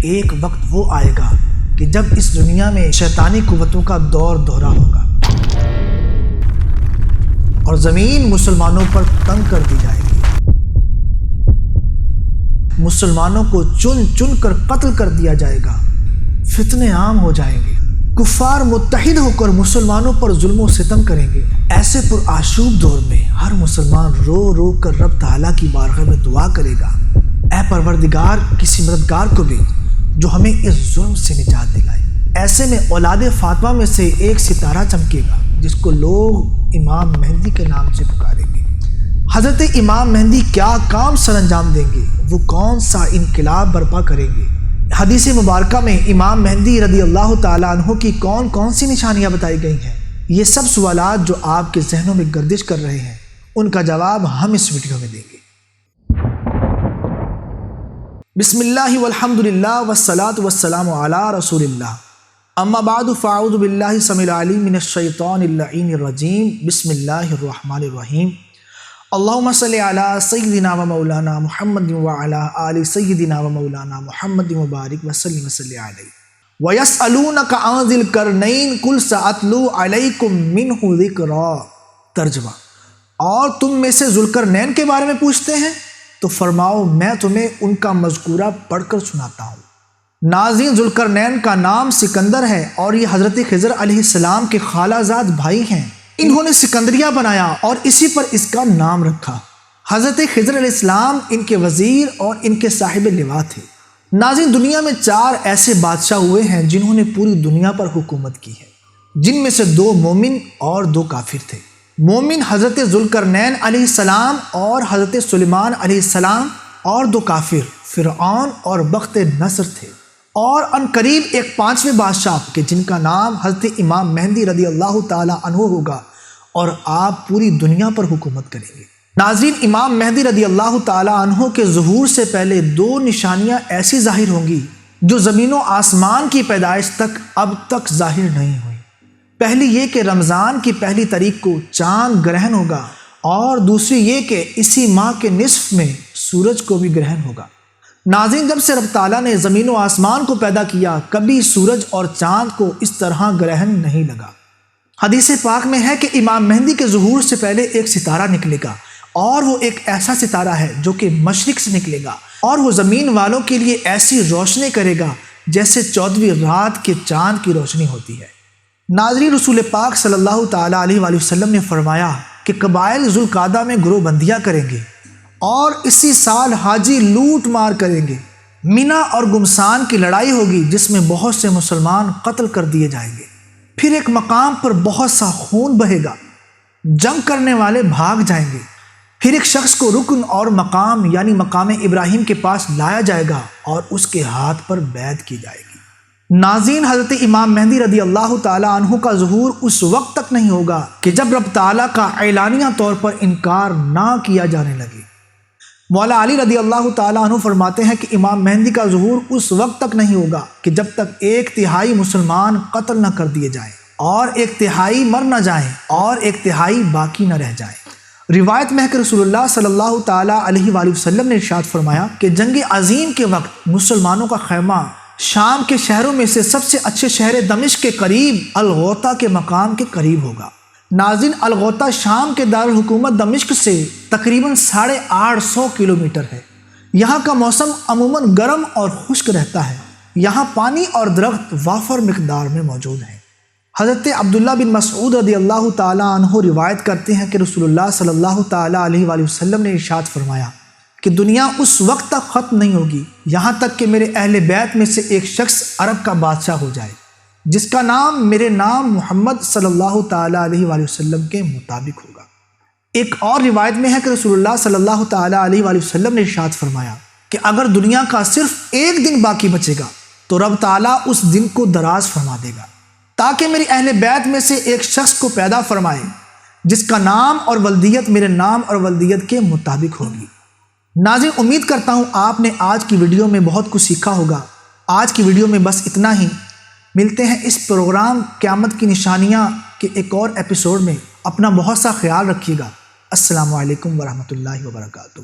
ایک وقت وہ آئے گا کہ جب اس دنیا میں شیطانی قوتوں کا دور دورہ ہوگا اور زمین مسلمانوں پر تنگ کر دی جائے گی، مسلمانوں کو چن چن کر قتل کر دیا جائے گا، فتنے عام ہو جائیں گے، کفار متحد ہو کر مسلمانوں پر ظلم و ستم کریں گے۔ ایسے پرآشوب دور میں ہر مسلمان رو رو کر رب تعالیٰ کی بارگاہ میں دعا کرے گا، اے پروردگار کسی مددگار کو بھی جو ہمیں اس ظلم سے نجات دلائے۔ ایسے میں اولاد فاطمہ میں سے ایک ستارہ چمکے گا جس کو لوگ امام مہدی کے نام سے پکاریں گے۔ حضرت امام مہدی کیا کام سر انجام دیں گے، وہ کون سا انقلاب برپا کریں گے؟ حدیث مبارکہ میں امام مہدی رضی اللہ تعالیٰ عنہ کی کون کون سی نشانیاں بتائی گئی ہیں؟ یہ سب سوالات جو آپ کے ذہنوں میں گردش کر رہے ہیں، ان کا جواب ہم اس ویڈیو میں دیں گے۔ بسم اللہ والحمد للہ والصلاة والسلام علی رسول اللہ، اما بعد فاعوذ باللہ السمیع العلیم من الشیطان اللعین الرجیم، بسم اللہ الرحمن الرحیم۔ اللہم صلی علی سیدنا و مولانا محمد وعلی آل سیدنا و مولانا محمد مبارک وسلم وصلی علیہ۔ وَيَسْأَلُونَكَ عَنِ ذِي الْقَرْنَيْنِ قُلْ سَأَتْلُو عَلَيْكُمْ مِنْهُ ذِكْرًا۔ ترجمہ: اور تم میں سے ذوالقرنین کے بارے میں پوچھتے ہیں تو فرماؤ میں تمہیں ان کا مذکورہ پڑھ کر سناتا ہوں۔ ناظرین، ذوالقرنین کا نام سکندر ہے اور یہ حضرت خضر علیہ السلام کے خالہ زاد بھائی ہیں۔ انہوں نے سکندریہ بنایا اور اسی پر اس کا نام رکھا۔ حضرت خضر علیہ السلام ان کے وزیر اور ان کے صاحب لواء تھے۔ ناظرین، دنیا میں 4 ایسے بادشاہ ہوئے ہیں جنہوں نے پوری دنیا پر حکومت کی ہے، جن میں سے 2 مومن اور 2 کافر تھے۔ مومن حضرت ذوالقرنین علیہ السلام اور حضرت سلیمان علیہ السلام، اور 2 کافر فرعون اور بخت نصر تھے۔ اور ان قریب ایک 5ویں بادشاہ کہ جن کا نام حضرت امام مہدی رضی اللہ تعالی عنہ ہوگا اور آپ پوری دنیا پر حکومت کریں گے۔ ناظرین، امام مہدی رضی اللہ تعالی عنہ کے ظہور سے پہلے 2 نشانیاں ایسی ظاہر ہوں گی جو زمین و آسمان کی پیدائش تک اب تک ظاہر نہیں ہوئی۔ پہلی یہ کہ رمضان کی پہلی تاریخ کو چاند گرہن ہوگا، اور دوسری یہ کہ اسی ماہ کے نصف میں سورج کو بھی گرہن ہوگا۔ ناظرین، جب سے رب تعالیٰ نے زمین و آسمان کو پیدا کیا، کبھی سورج اور چاند کو اس طرح گرہن نہیں لگا۔ حدیث پاک میں ہے کہ امام مہدی کے ظہور سے پہلے ایک ستارہ نکلے گا، اور وہ ایک ایسا ستارہ ہے جو کہ مشرق سے نکلے گا، اور وہ زمین والوں کے لیے ایسی روشنی کرے گا جیسے 14ویں رات کے چاند کی روشنی ہوتی ہے۔ ناظرین، رسول پاک صلی اللہ تعالیٰ علیہ وآلہ وسلم نے فرمایا کہ قبائل ذوالقعدہ میں گروہ بندیاں کریں گے اور اسی سال حاجی لوٹ مار کریں گے۔ مینا اور گمسان کی لڑائی ہوگی جس میں بہت سے مسلمان قتل کر دیے جائیں گے۔ پھر ایک مقام پر بہت سا خون بہے گا، جنگ کرنے والے بھاگ جائیں گے۔ پھر ایک شخص کو رکن اور مقام یعنی مقام ابراہیم کے پاس لایا جائے گا اور اس کے ہاتھ پر بیعت کی جائے گی۔ ناظرین، حضرت امام مہدی رضی اللہ تعالیٰ عنہ کا ظہور اس وقت تک نہیں ہوگا کہ جب رب تعالیٰ کا اعلانیہ طور پر انکار نہ کیا جانے لگے۔ مولا علی رضی اللہ تعالیٰ عنہ فرماتے ہیں کہ امام مہدی کا ظہور اس وقت تک نہیں ہوگا کہ جب تک 1/3 مسلمان قتل نہ کر دیے جائیں، اور 1/3 مر نہ جائیں، اور 1/3 باقی نہ رہ جائیں۔ روایت میں ہے کہ رسول اللہ صلی اللہ تعالیٰ علیہ وآلہ وسلم نے ارشاد فرمایا کہ جنگ عظیم کے وقت مسلمانوں کا خیمہ شام کے شہروں میں سے سب سے اچھے شہر دمشق کے قریب الغوطہ کے مقام کے قریب ہوگا۔ ناظرین، الغوطہ شام کے دارالحکومت دمشق سے تقریباً 850 کلومیٹر ہے۔ یہاں کا موسم عموماً گرم اور خشک رہتا ہے۔ یہاں پانی اور درخت وافر مقدار میں موجود ہیں۔ حضرت عبداللہ بن مسعود رضی اللہ تعالیٰ عنہ روایت کرتے ہیں کہ رسول اللہ صلی اللہ تعالیٰ علیہ وآلہ وسلم نے ارشاد فرمایا کہ دنیا اس وقت تک ختم نہیں ہوگی یہاں تک کہ میرے اہل بیت میں سے ایک شخص عرب کا بادشاہ ہو جائے جس کا نام میرے نام محمد صلی اللہ تعالیٰ علیہ وآلہ وسلم کے مطابق ہوگا۔ ایک اور روایت میں ہے کہ رسول اللہ صلی اللہ تعالیٰ علیہ وآلہ وسلم نے ارشاد فرمایا کہ اگر دنیا کا صرف 1 دن باقی بچے گا تو رب تعالیٰ اس دن کو دراز فرما دے گا تاکہ میری اہل بیت میں سے ایک شخص کو پیدا فرمائے جس کا نام اور ولدیت میرے نام اور ولدیت کے مطابق ہوگی۔ ناظرین، امید کرتا ہوں آپ نے آج کی ویڈیو میں بہت کچھ سیکھا ہوگا۔ آج کی ویڈیو میں بس اتنا ہی۔ ملتے ہیں اس پروگرام قیامت کی نشانیاں کے ایک اور ایپیسوڈ میں۔ اپنا بہت سا خیال رکھیے گا۔ السلام علیکم ورحمۃ اللہ وبرکاتہ۔